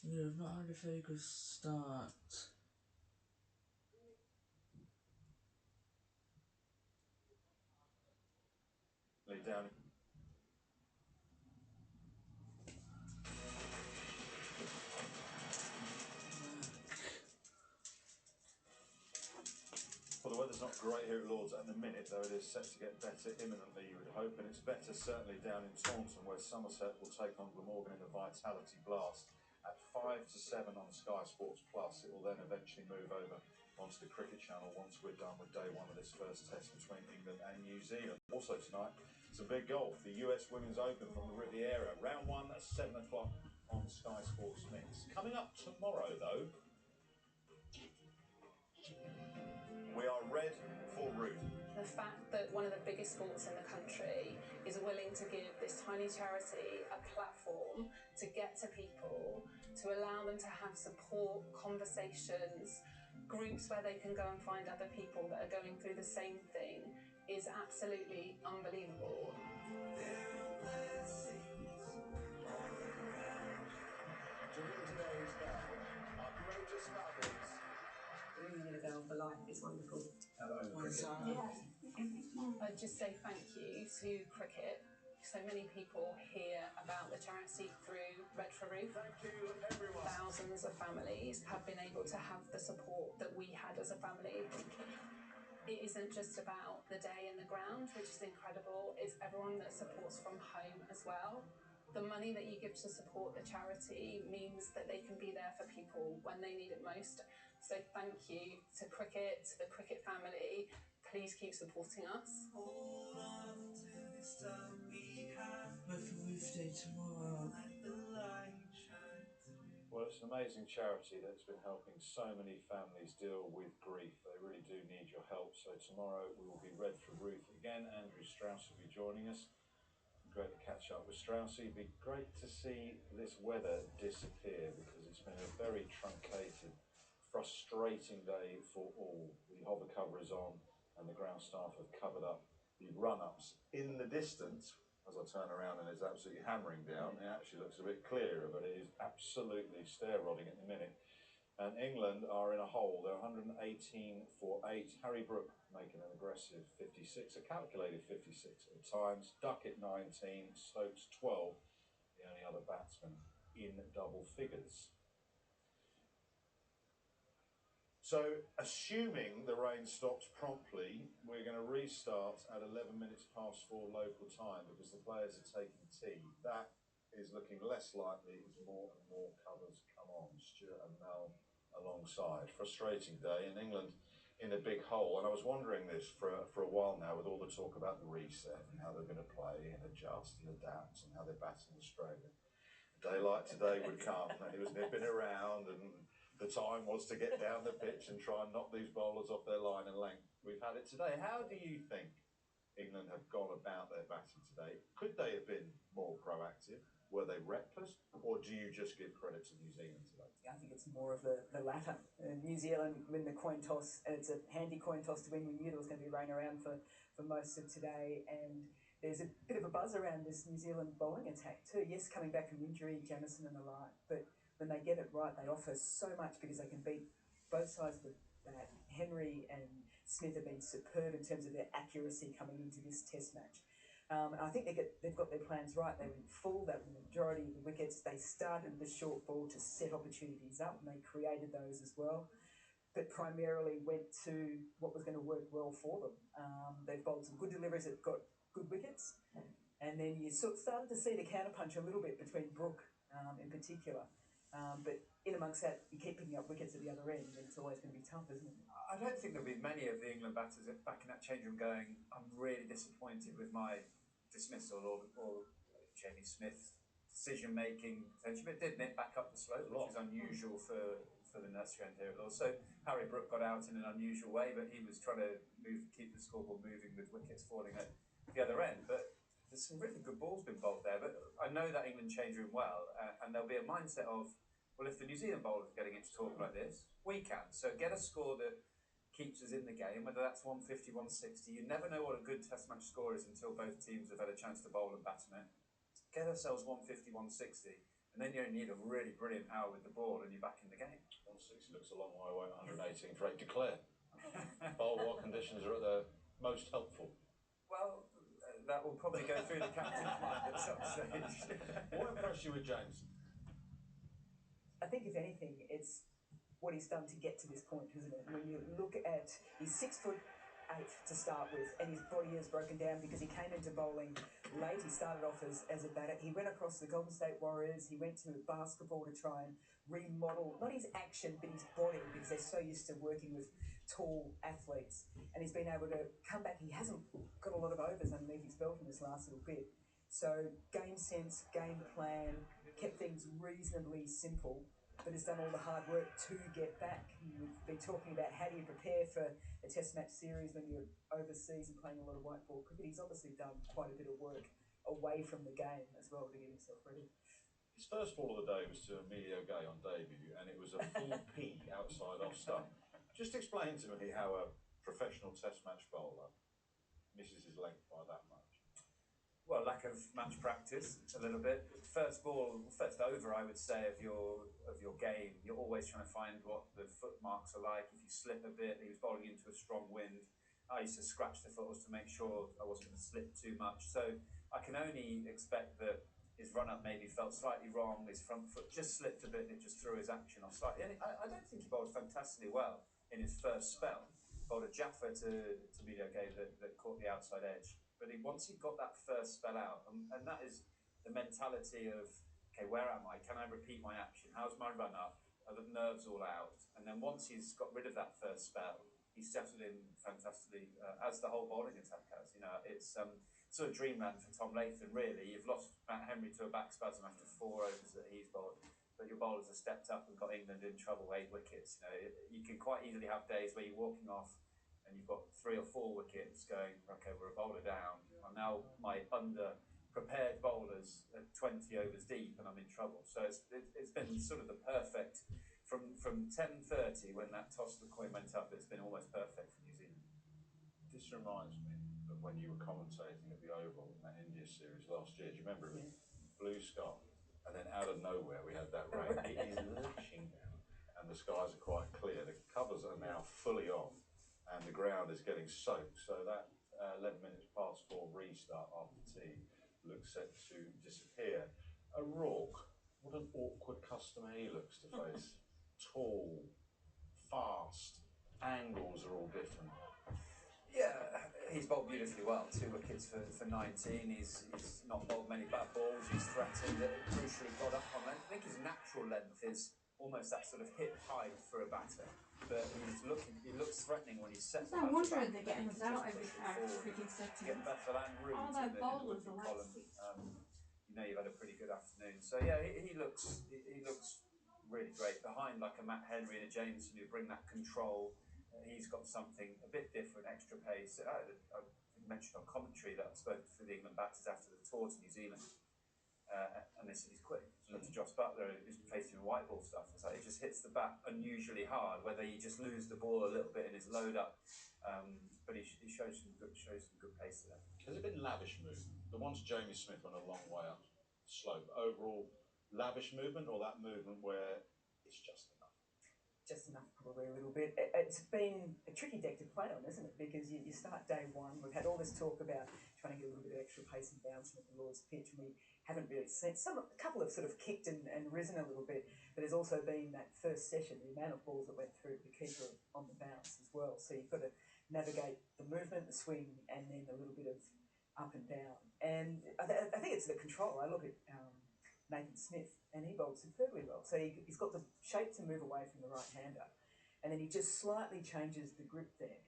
S5: we've not had a very good start.
S10: Lay down. Well, the weather's not great here at Lords at the minute, though it is set to get better imminently, you would hope, and it's better certainly down in Taunton, where Somerset will take on Glamorgan in the Vitality Blast at 5 to 7 on Sky Sports Plus. It will then eventually move over onto the Cricket Channel once we're done with day 1 of this first test between England and New Zealand. Also tonight, some big golf. The US Women's Open from the Riviera. Round 1 at 7 o'clock on Sky Sports Mix. Coming up tomorrow, though, we are red for Ruth.
S15: The fact that one of the biggest sports in the country is willing to give this tiny charity a platform to get to people, to allow them to have support, conversations, groups where they can go and find other people that are going through the same thing is absolutely unbelievable.
S16: During today's battle, outrageous habits.
S13: Bringing in a girl for life is wonderful.
S15: I'd just say thank you to cricket. So many people hear about the charity through Red for Ruth.
S16: Thank you, everyone.
S15: Thousands of families have been able to have the support that we had as a family. It isn't just about the day in the ground, which is incredible. It's everyone that supports from home as well. The money that you give to support the charity means that they can be there for people when they need it most. So thank you to cricket, to the cricket family. Please keep supporting us.
S5: Birthday tomorrow.
S10: Well, it's an amazing charity that's been helping so many families deal with grief. They really do need your help. So tomorrow we will be Red for Ruth again. Andrew Strauss will be joining us. Great to catch up with Strauss. It'd be great to see this weather disappear because it's been a very truncated, frustrating day for all. The hover cover is on and the ground staff have covered up the run-ups. In the distance, as I turn around and it's absolutely hammering down, it actually looks a bit clearer, but it is absolutely stair-rodding at the minute. And England are in a hole. They're 118 for 8. Harry Brooke making an aggressive 56, a calculated 56 at times. Duckett 19, Stokes 12, the only other batsman in double figures. So, assuming the rain stops promptly, we're going to restart at 11 minutes past 4 local time because the players are taking tea. That is looking less likely as more and more covers come on. Stuart and Mel alongside. Frustrating day in England in a big hole. And I was wondering this for a while now with all the talk about the reset and how they're going to play and adjust and adapt and how they're batting Australia. A day like today would come and it was nipping around and the time was to get down the pitch and try and knock these bowlers off their line and length. We've had it today. How do you think England have gone about their batting today? Could they have been more proactive? Were they reckless? Or do you just give credit to New Zealand today?
S2: I think it's more of the latter. New Zealand win the coin toss, and it's a handy coin toss to win. We knew there was going to be rain around for most of today, and there's a bit of a buzz around this New Zealand bowling attack too. Yes, coming back from injury, Jamieson and the like, but when they get it right, they offer so much because they can beat both sides of the bat. Henry and Smith have been superb in terms of their accuracy coming into this test match. And I think they've got their plans right. They went full, that was the majority of the wickets. They started the short ball to set opportunities up, and they created those as well. But primarily went to what was going to work well for them. They've bowled some good deliveries that got good wickets. And then you sort of started to see the counterpunch a little bit between Brooke in particular. But in amongst that, you keep picking up wickets at the other end, and it's always going to be tough, isn't it?
S17: I don't think there'll be many of the England batters back in that change room going, I'm really disappointed with my dismissal or Jamie Smith's decision-making potentially, but it did nip back up the slope, which is unusual for the nursery end here. Also, Harry Brook got out in an unusual way, but he was trying to keep the scoreboard moving with wickets falling at the other end. But there's some really good balls been bowled there, but I know that England change room well, and there'll be a mindset of, well, if the New Zealand bowlers are getting it to talk like this, we can. So get a score that keeps us in the game, whether that's 150, 160. You never know what a good test match score is until both teams have had a chance to bowl and batsman. Get ourselves 150, 160, and then you only need a really brilliant hour with the ball and you're back in the game.
S10: 160 looks a long way away, 118 for 8 declare. Bowl what conditions are at their most helpful?
S17: Well, that will probably go through the captain's mind at some stage.
S10: What impressed you with James?
S2: I think if anything, it's what he's done to get to this point, isn't it? When you look at, he's 6'8" to start with, and his body is broken down because he came into bowling late. He started off as a batter. He went across the Golden State Warriors. He went to basketball to try and remodel, not his action, but his body, because they're so used to working with tall athletes. And he's been able to come back. He hasn't got a lot of overs underneath his belt in this last little bit. So game sense, game plan, kept things reasonably simple, but has done all the hard work to get back. We've been talking about how do you prepare for a test match series when you're overseas and playing a lot of white ball cricket. He's obviously done quite a bit of work away from the game as well to get himself ready.
S10: His first ball of the day was to Emilio Gay on debut, and it was a full P outside off stump. Just explain to me how a professional test match bowler misses his length by that much.
S17: Well, lack of match practice, a little bit. First over, I would say, of your game. You're always trying to find what the foot marks are like. If you slip a bit, he was bowling into a strong wind. I used to scratch the footballs to make sure I wasn't going to slip too much. So I can only expect that his run-up maybe felt slightly wrong. His front foot just slipped a bit and it just threw his action off slightly. And I don't think he bowled fantastically well in his first spell. Bowled a Jaffa to Emilio Gay that caught the outside edge. But once he got that first spell out, and that is the mentality of, okay, where am I? Can I repeat my action? How's my run up? Are the nerves all out? And then once he's got rid of that first spell, he's settled in fantastically, as the whole bowling attack has. You know, it's sort of dreamland for Tom Latham, really. You've lost Matt Henry to a back spasm after 4 overs that he's bowled, but your bowlers have stepped up and got England in trouble, 8 wickets. You know, you can quite easily have days where you're walking off and you've got 3 or 4 wickets going, okay, we're a bowler down. And now my under-prepared bowlers are 20 overs deep and I'm in trouble. So it's been sort of the perfect, from 10:30 when that toss of the coin went up, it's been almost perfect for New Zealand.
S10: This reminds me of when you were commentating at the Oval in that India series last year. Do you remember it? Blue sky. And then out of nowhere we had that rain. It is lashing down and the skies are quite clear. The covers are now fully on. And the ground is getting soaked, so that 11 minutes past 4 restart after tea looks set to disappear. O'Rourke, what an awkward customer he looks to face. Tall, fast, angles are all different.
S17: Yeah, he's bowled beautifully well. 2 wickets for 19. He's not bowled many bad balls. He's threatened it, crucially got up on length. I think his natural length is almost that sort of hip height for a batter. But he looks threatening when he's set.
S6: No wonder they're getting us out every freaking second.
S17: Get Bethel and Root
S6: All
S17: in
S6: their
S17: the
S6: bowlers
S17: wicket
S6: are
S17: column.
S6: like
S17: You know you've had a pretty good afternoon. So yeah, he looks really great behind like a Matt Henry and a Jameson who bring that control. He's got something a bit different, extra pace. I mentioned on commentary that I spoke to the England batters after the tour to New Zealand, and they said he's quick. So to Joss Butler, who's facing white ball stuff, it's like he just hits the bat unusually hard. Whether you just lose the ball a little bit in his load up, but he shows some good pace there.
S10: Has it been lavish movement? The ones Jamie Smith went a long way up slope. Overall, lavish movement, or that movement where it's just enough?
S2: Just enough, probably a little bit. It's been a tricky deck to play on, isn't it? Because you start day one, we've had all this talk about trying to get a little bit of extra pace and bouncing at the Lord's pitch, and we haven't really seen a couple have sort of kicked and risen a little bit, but there's also been that first session, the amount of balls that went through the keeper on the bounce as well. So you've got to navigate the movement, the swing, and then a little bit of up and down. And I think it's the control. I look at Nathan Smith, and he bowled superbly well. So he's got the shape to move away from the right-hander, and then he just slightly changes the grip there.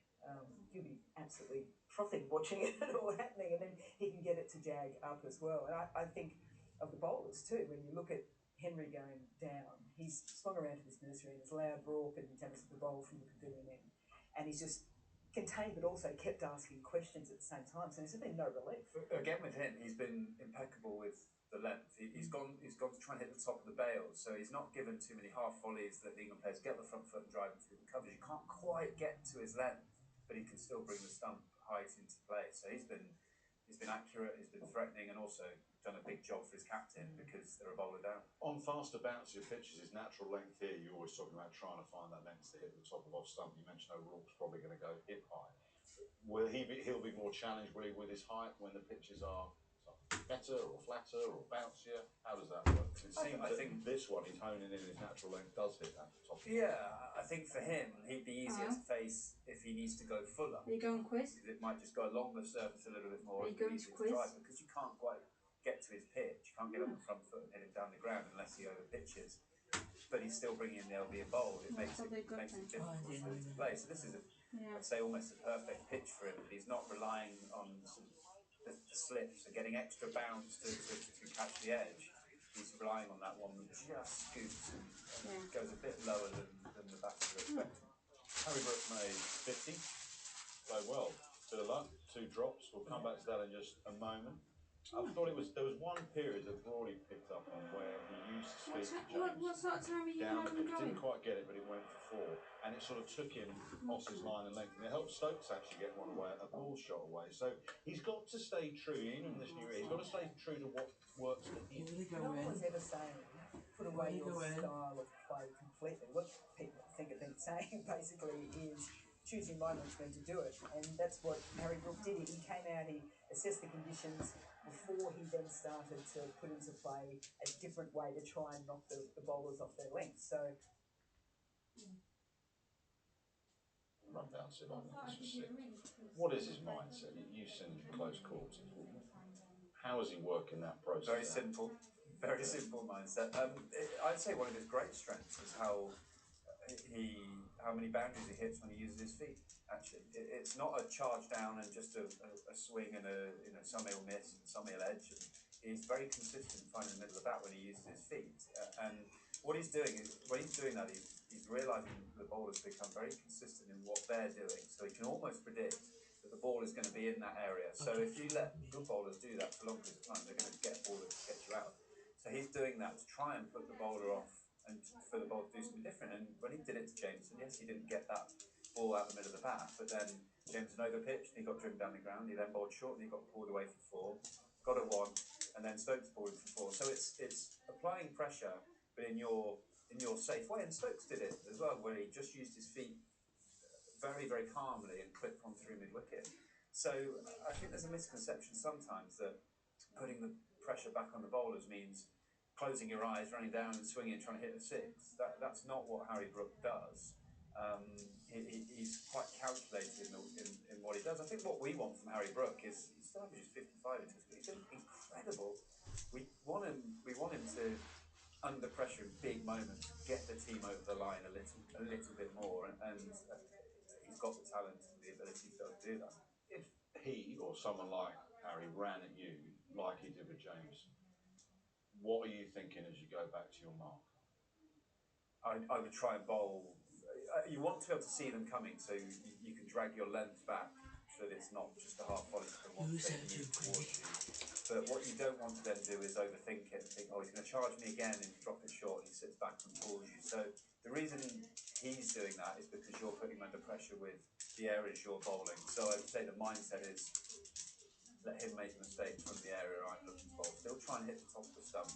S2: You'll be absolutely frothing watching it all happening, and then he can get it to jag up as well. And I think of the bowlers too, when you look at Henry going down, he's swung around to this nursery and has allowed Brook and Jamison to bowl from the pavilion end, and he's just contained but also kept asking questions at the same time, so there's been no relief.
S17: Again with him, he's been impeccable with the length. He's gone to try and hit the top of the bails, so he's not given too many half volleys that the England players get the front foot and drive him through the covers. You can't quite get to his length, but he can still bring the stump height into play. So he's been accurate, he's been threatening, and also done a big job for his captain because they're a bowler down.
S10: On faster bouncier pitches, his natural length here, you're always talking about trying to find that length to hit the top of off stump. You mentioned O'Rourke's probably going to go hip high. He'll be more challenged, will he, with his height when the pitches are better or flatter or bouncier? How does that work? It seems I think this one, he's honing in his natural length, does hit that top.
S17: Yeah, I think for him, he'd be easier to face if he needs to go fuller.
S6: Are you going quiz?
S17: It might just go along the surface a little bit more.
S6: Are you going to quiz?
S17: Because you can't quite get to his pitch. You can't get on the front foot and hit him down the ground unless he over pitches. But he's still bringing in the LB and bowl. It makes it difficult for him to play. So this is, I'd say, almost a perfect pitch for him. He's not relying on the slips and getting extra bounce to catch the edge. He's relying on that one that just scoops and goes a bit lower than the batters are expecting.
S10: Harry Brook made 50. Played well. Bit of luck. 2 drops. We'll come back to that in just a moment. I thought there was one period that Broadie picked up on where he used to speak to James.
S6: What sort of time are you
S10: down
S6: having going?
S10: Didn't quite get it, but it went for 4, and it sort of took him off his line and length, and it helped Stokes actually get one away, a ball shot away. So he's got to stay true, even in this new year. He's got to stay true to what works for him.
S2: No one's ever saying put away your style of play completely. What people think have been saying basically is choose your moment when to do it, and that's what Harry Brook did. He came out, he assessed the conditions before he then started to put into play a different way to try and knock the bowlers off their length. So
S10: Run down, sit on this for 6. What is his mindset? You've seen him close quarters. How is he working that process?
S17: Very simple mindset. I'd say one of his great strengths is how many boundaries he hits when he uses his feet. Actually, it's not a charge down and just a swing and some he'll miss and some he'll edge. And he's very consistent finding the middle of the bat when he uses his feet. And what he's doing is when he's doing that, he's realising the bowlers become very consistent in what they're doing. So he can almost predict that the ball is going to be in that area. So if you let good bowlers do that for long periods of time, they're going to get a ball that gets you out. So he's doing that to try and put the bowler off and for the bowler to do something different. And when he did it to Jameson, yes, he didn't get that ball out the middle of the bat, but then Jameson overpitched and he got driven down the ground. He then bowled short and he got pulled away for 4, got a 1, and then Stokes bowled for 4. So it's applying pressure, but in your safe way. And Stokes did it as well, where he just used his feet very, very calmly and clipped one through mid-wicket. So I think there's a misconception sometimes that putting the pressure back on the bowlers means closing your eyes, running down and swinging and trying to hit a 6. That's not what Harry Brook does. He's quite calculated in what he does. I think what we want from Harry Brook is he still averages 55 into his, but he's been incredible. We want him to, under pressure in big moments, get the team over the line a little bit more, and he's got the talent and the ability to do that.
S10: If he or someone like Harry ran at you like he did with James, what are you thinking as you go back to your mark?
S17: I would try and bowl. You want to be able to see them coming, so you can drag your length back so that it's not just a half volley from one thing towards you. But what you don't want to then do is overthink it and think, oh, he's going to charge me again, and you drop it short and he sits back and pulls you. So the reason he's doing that is because you're putting him under pressure with the areas you're bowling. So I would say the mindset is let him make the mistake from the area I'm looking to bowl. Still try and hit the top of the stump.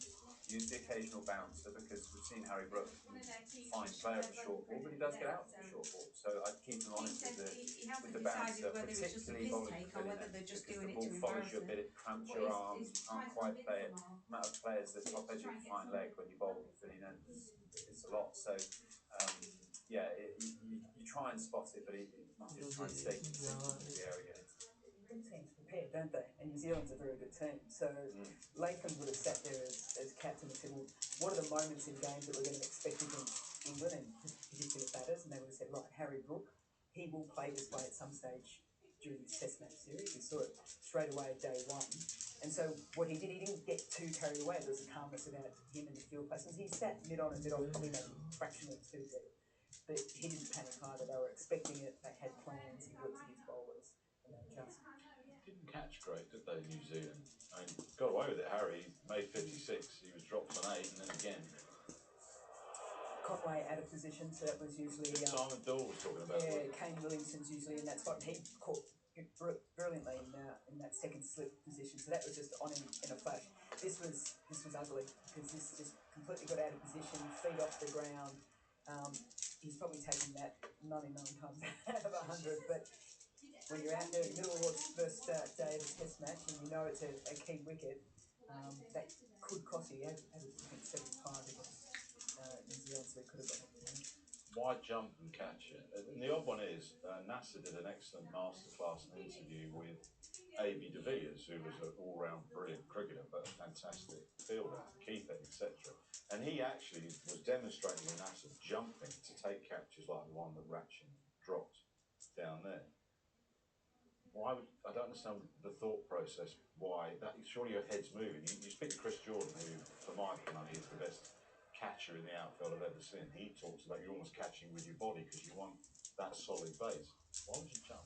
S17: Use the occasional bouncer, because we've seen Harry Brook fine player of the short ball, but he does get out of the short ball. So I'd keep him honest with the bouncer, particularly bowling for Billy Ned, because the ball follows you a bit, it cramps your arms, you can't quite play it. The amount of players that top edge of the fine leg when you bowl with Billy Ned is a lot. So yeah, you try and spot it, but you must just try and stay consistent with the area.
S9: Good teams prepared, don't they? And New Zealand's a very good team. So Latham would have sat there as captain and said, well, what are the moments in games that we're going to expect against England and particular batters? And they would have said, right, Harry Brook, he will play this way at some stage during this Test match series. We saw it straight away day one. And so what he did, he didn't get too carried away. There was a calmness about him and the field placements. He sat mid-on and mid-on, probably maybe a fraction of 2 deep. But he didn't panic either. They were expecting it. They had plans. He worked with his bowlers. And they adjusted.
S10: Didn't catch great, did they, New Zealand? I mean, got away with it, Harry. Made 56, he was dropped on 8, and then again.
S9: Conway out of position, so that was usually...
S10: Simon Doyle was talking about it.
S9: Yeah, Kane Williamson's usually in that spot. He caught brilliantly in that second slip position, so that was just on him in a flash. This was ugly, because this just completely got out of position, feet off the ground. He's probably taken that 99 times out of 100, but... when you're out there in the middle of the first day of the Test match and you know it's a key wicket, that could cost you. I think 75 against New Zealand, so he could have got it.
S10: Why jump and catch it? And the odd one is, NASA did an excellent masterclass and interview with A.B. de Villiers, who was an all-round brilliant cricketer, but a fantastic fielder, keeper, etc. And he actually was demonstrating with NASA jumping to take catches like the one that Ratchin dropped down there. Why would, I don't understand the thought process, why, that surely your head's moving. You speak to Chris Jordan, who, for my money, is the best catcher in the outfield I've ever seen. He talks about you're almost catching with your body because you want that solid base. Why would you jump?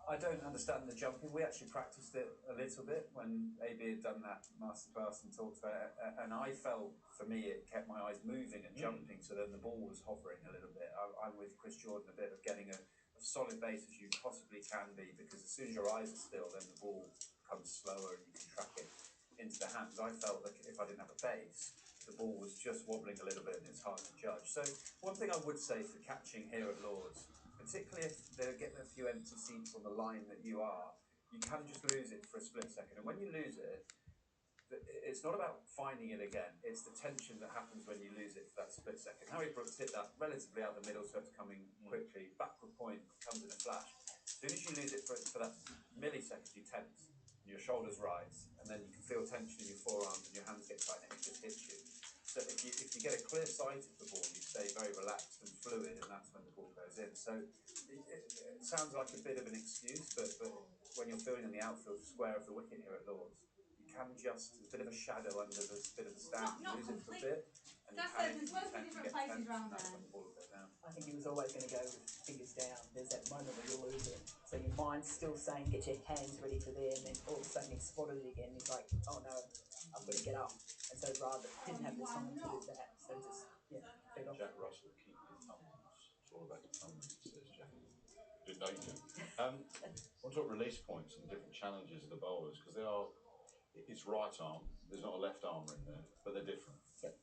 S17: I don't understand the jumping. We actually practiced it a little bit when AB had done that masterclass and talked about it, and I felt, for me, it kept my eyes moving and jumping, so then the ball was hovering a little bit. I'm with Chris Jordan a bit of getting a solid base as you possibly can be, because as soon as your eyes are still, then the ball becomes slower and you can track it into the hands. I felt like if I didn't have a base, the ball was just wobbling a little bit and it's hard to judge. So one thing I would say for catching here at Lords, particularly if they're getting a few empty seats on the line that you are, you can just lose it for a split second. And when you lose it, it's not about finding it again, it's the tension that happens when you lose it for that split second. Harry Brooks hit that relatively out the middle, so it's coming quickly, backward point comes in a flash. As soon as you lose it for that millisecond, you tense, and your shoulders rise, and then you can feel tension in your forearms and your hands get tight and it just hits you. So if you get a clear sight of the ball, you stay very relaxed and fluid, and that's when the ball goes in. So it sounds like a bit of an excuse, but when you're fielding in the outfield square of the wicket here at Lords, can just, a bit of a shadow under the bit of the stand, lose it for a bit, and
S6: That's so there's loads of different places around there.
S9: I think he was always going to go with fingers down. There's that moment where you lose it, so your mind's still saying get your hands ready for there, and then all of a sudden he's spotted it again. He's like, oh no, I've got to get up, and so rather didn't have the time to do that, so just feed off.
S10: Jack Russell, keep your thumbs. It's all about your thumbs, says Jack. Didn't know you did. I want to talk release points and different challenges of the bowlers, because they are. It's right arm, there's not a left armer in there, but they're different.
S9: Yep.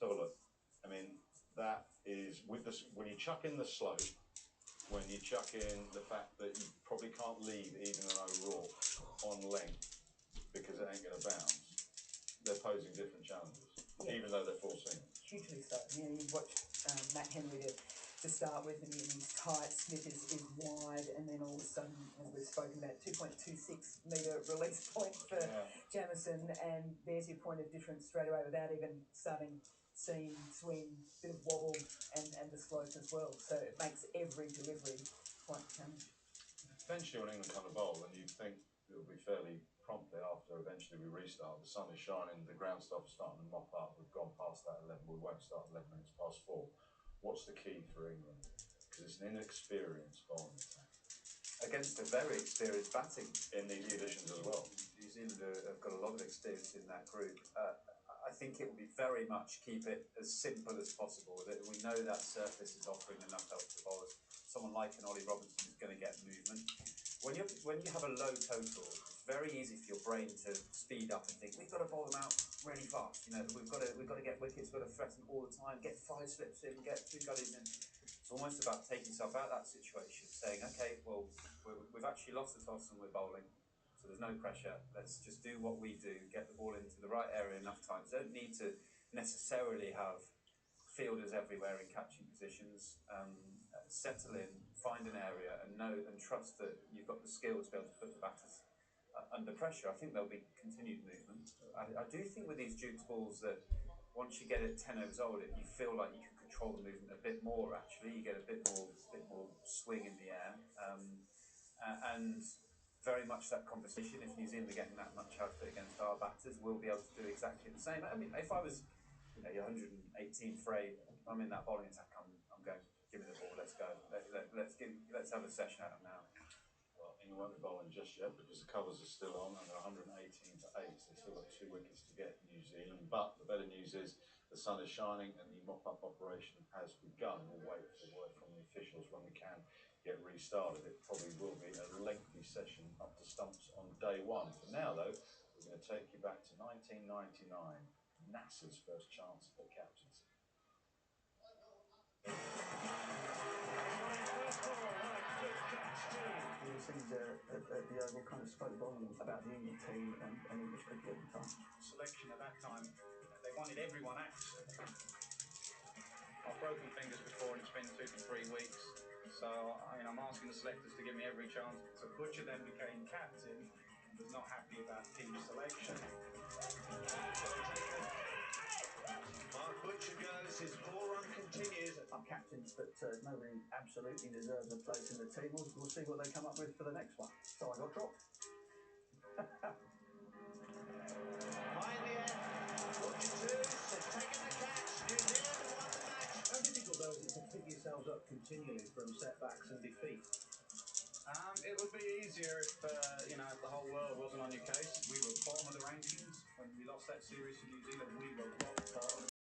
S10: So look, I mean, that is, with the, when you chuck in the slope, when you chuck in the fact that you probably can't leave even an O'Rourke on length because it ain't going to bounce, they're posing different challenges, even though they're full seamers.
S9: Hugely so. You know, you've watched Matt Henry, to start with, and he's tight. Smith is wide, and then all of a sudden, as we've spoken about, 2.26 metre release point for Jamieson, and there's your point of difference straight away without even starting seam, swing, bit of wobble, and the slope as well. So it makes every delivery quite challenging.
S10: Eventually, when England come to bowl, and you'd think it'll be fairly promptly after eventually we restart, the sun is shining, the ground stuff is starting to mop up, we've gone past that 11, we won't start 11 minutes past 4. What's the key for England? Because it's an inexperienced bowling attack.
S17: Against a very experienced batting.
S10: In these conditions as well.
S17: New Zealand have got a lot of experience in that group. I think it will be very much keep it as simple as possible. That we know that surface is offering enough help to bowlers. Someone like an Ollie Robinson is going to get movement. When you have a low total, it's very easy for your brain to speed up and think we've got to bowl them out really fast. You know, we've got to get wickets, we've got to threaten all the time, get 5 slips in, get 2 gullies in. It's almost about taking yourself out of that situation, saying, okay, well, we've actually lost the toss and we're bowling, so there's no pressure. Let's just do what we do, get the ball into the right area enough times. Don't need to necessarily have fielders everywhere in catching positions. Settle in, find an area, and know and trust that you've got the skill to be able to put the batters under pressure. I think there'll be continued movement. I do think with these Dukes balls that once you get it 10 overs old, you feel like you can control the movement a bit more. Actually, you get a bit more swing in the air, and very much that conversation. If New Zealand are getting that much out of it against our batters, we'll be able to do exactly the same. I mean, if I was, you know, your 118 Frey, I'm in that bowling attack. I'm going. Give me the ball. Let's go. Let's have a session at them now.
S10: Well, England won't be bowling just yet because the covers are still on and they're 118 to 8. So they've still got 2 wickets to get New Zealand. But the better news is the sun is shining and the mop-up operation has begun. We'll wait for the word from the officials when we can get restarted. It probably will be a lengthy session up to stumps on day 1. For now, though, we're going to take you back to 1999, NASA's first chance at captaincy.
S1: These things at the Oval kind of spoke volumes about the England team and English cricket at the time.
S14: Selection at that time, they wanted everyone out. I've broken fingers before and it's been 2 to 3 weeks. So I'm asking the selectors to give me every chance. So Butcher then became captain and was not happy about team selection.
S16: Mark Butcher goes, his ball run continues.
S1: I'm captains, but nobody absolutely deserves a place in the team. We'll see what they come up with for the next one. So I got dropped.
S16: Behind the air, Butcher 2's taking the catch. New Zealand won the match.
S18: How difficult though is it to pick yourselves up continually from setbacks and defeat?
S14: It would be easier if if the whole world wasn't on your case. We were bottom of the rankings when we lost that series to New Zealand. We were rock bottom.